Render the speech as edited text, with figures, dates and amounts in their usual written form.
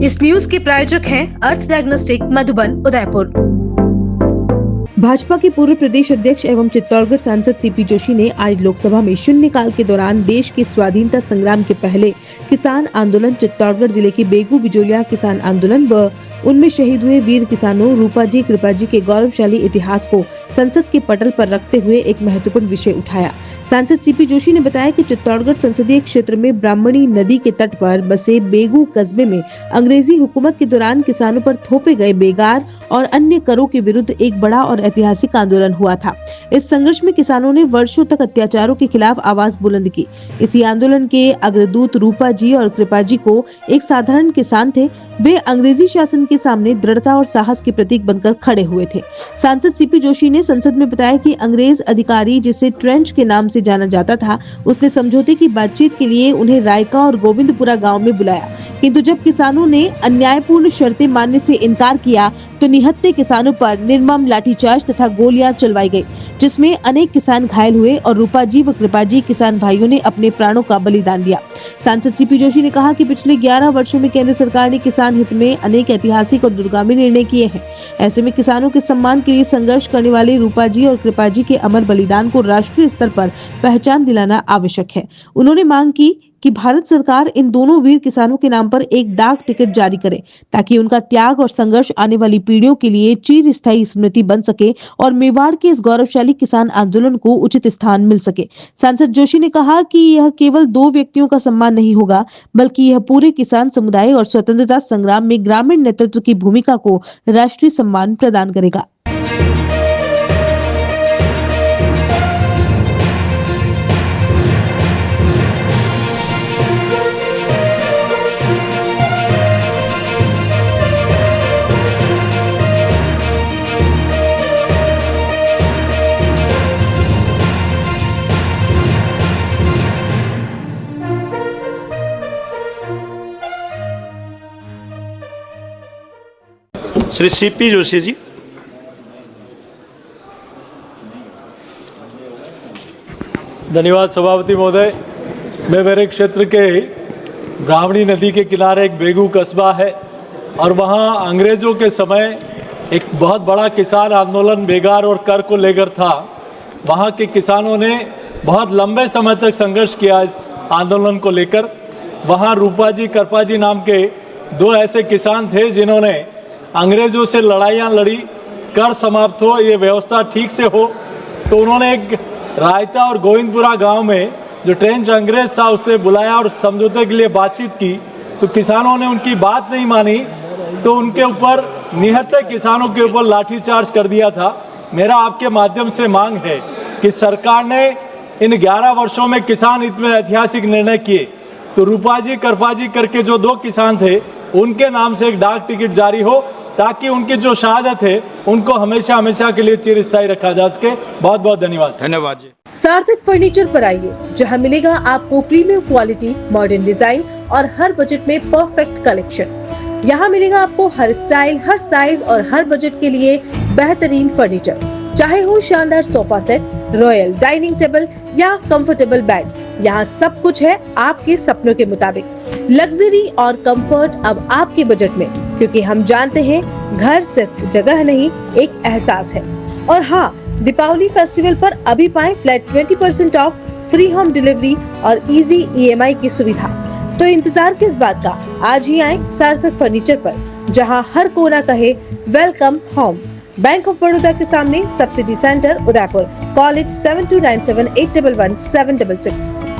इस न्यूज के प्रायोजक हैं अर्थ डायग्नोस्टिक मधुबन उदयपुर। भाजपा के पूर्व प्रदेश अध्यक्ष एवं चित्तौड़गढ़ सांसद सीपी जोशी ने आज लोकसभा में शून्यकाल के दौरान देश के स्वाधीनता संग्राम के पहले किसान आंदोलन चित्तौड़गढ़ जिले के बेगू बिजोलिया किसान आंदोलन व उनमें शहीद हुए वीर किसानों रूपाजी कृपाजी के गौरवशाली इतिहास को संसद के पटल पर रखते हुए एक महत्वपूर्ण विषय उठाया। सांसद सीपी जोशी ने बताया कि चित्तौड़गढ़ संसदीय क्षेत्र में ब्राह्मणी नदी के तट पर बसे बेगू कस्बे में अंग्रेजी हुकूमत के दौरान किसानों पर थोपे गए बेगार और अन्य करों के विरुद्ध एक बड़ा और ऐतिहासिक आंदोलन हुआ था। इस संघर्ष में किसानों ने वर्षों तक अत्याचारों के खिलाफ आवाज बुलंद की। इसी आंदोलन के अग्रदूत रूपा जी और कृपा जी को एक साधारण किसान थे। वे अंग्रेजी शासन के सामने दृढ़ता और साहस के प्रतीक बनकर खड़े हुए थे। सांसद सीपी जोशी ने संसद में बताया कि अंग्रेज अधिकारी जिसे ट्रेंच के नाम से जाना जाता था, उसने समझौते की बातचीत के लिए उन्हें रायका और गोविंदपुरा गांव में बुलाया, किंतु जब किसानों ने अन्यायपूर्ण शर्तें मानने से इनकार किया तो निहत्थे किसानों पर निर्मम लाठीचार्ज तथा गोलियां चलवाई गई, जिसमें अनेक किसान घायल हुए और रूपाजी व कृपाजी किसान भाइयों ने अपने प्राणों का बलिदान दिया। सांसद सीपी जोशी ने कहा कि पिछले 11 वर्षों में केंद्र सरकार ने किसान हित में अनेक ऐतिहासिक और दूरगामी निर्णय किए हैं। ऐसे में किसानों के सम्मान के लिए संघर्ष करने वाले रूपाजी और कृपाजी के अमर बलिदान को राष्ट्रीय स्तर पर पहचान दिलाना आवश्यक है। उन्होंने मांग की कि भारत सरकार इन दोनों वीर किसानों के नाम पर एक डाक टिकट जारी करे, ताकि उनका त्याग और संघर्ष आने वाली पीढ़ियों के लिए चिरस्थायी स्मृति बन सके और मेवाड़ के इस गौरवशाली किसान आंदोलन को उचित स्थान मिल सके। सांसद जोशी ने कहा कि यह केवल 2 व्यक्तियों का सम्मान नहीं होगा, बल्कि यह पूरे किसान समुदाय और स्वतंत्रता संग्राम में ग्रामीण नेतृत्व की भूमिका को राष्ट्रीय सम्मान प्रदान करेगा। श्री सीपी जोशी जी। धन्यवाद सभापति महोदय। मैं मेरे क्षेत्र के ब्राह्मणी नदी के किनारे एक बेगू कस्बा है और वहाँ अंग्रेज़ों के समय एक बहुत बड़ा किसान आंदोलन बेगार और कर को लेकर था। वहाँ के किसानों ने बहुत लंबे समय तक संघर्ष किया इस आंदोलन को लेकर। वहाँ रूपाजी कृपाजी नाम के 2 ऐसे किसान थे जिन्होंने अंग्रेज़ों से लड़ाइयाँ लड़ी, कर समाप्त हो, ये व्यवस्था ठीक से हो, तो उन्होंने एक रायता और गोविंदपुरा गांव में जो ट्रेंच अंग्रेज था उससे बुलाया और समझौते के लिए बातचीत की। तो किसानों ने उनकी बात नहीं मानी, तो उनके ऊपर निहत्थे किसानों के ऊपर लाठीचार्ज कर दिया था। मेरा आपके माध्यम से मांग है कि सरकार ने इन 11 वर्षों में किसान हित में ऐतिहासिक निर्णय किए, तो रूपाजी कृपाजी करके जो 2 किसान थे उनके नाम से एक डाक टिकट जारी हो, ताकि उनकी जो शहादत है उनको हमेशा हमेशा के लिए चिरस्थायी रखा जा सके। बहुत बहुत धन्यवाद। धन्यवाद जी। सार्थक फर्नीचर पर आइए, जहां मिलेगा आपको प्रीमियम क्वालिटी, मॉडर्न डिजाइन और हर बजट में परफेक्ट कलेक्शन। यहाँ मिलेगा आपको हर स्टाइल, हर साइज और हर बजट के लिए बेहतरीन फर्नीचर, चाहे हो शानदार sofa set, royal dining table या कंफर्टेबल बेड। यहाँ सब कुछ है आपके सपनों के मुताबिक। लग्जरी और कंफर्ट अब आपके बजट में, क्योंकि हम जानते हैं घर सिर्फ जगह नहीं, एक एहसास है। और हाँ, दीपावली फेस्टिवल पर अभी पाएं flat 20% of, free home delivery और इजी EMI की सुविधा। तो इंतजार किस बात का, आज ही आएं सार्थक फर्नीचर पर, जहां हर कोना कहे welcome home. Bank of Baroda के सामने, सब्सिडी सेंटर उदयपुर। कॉल 7297811766।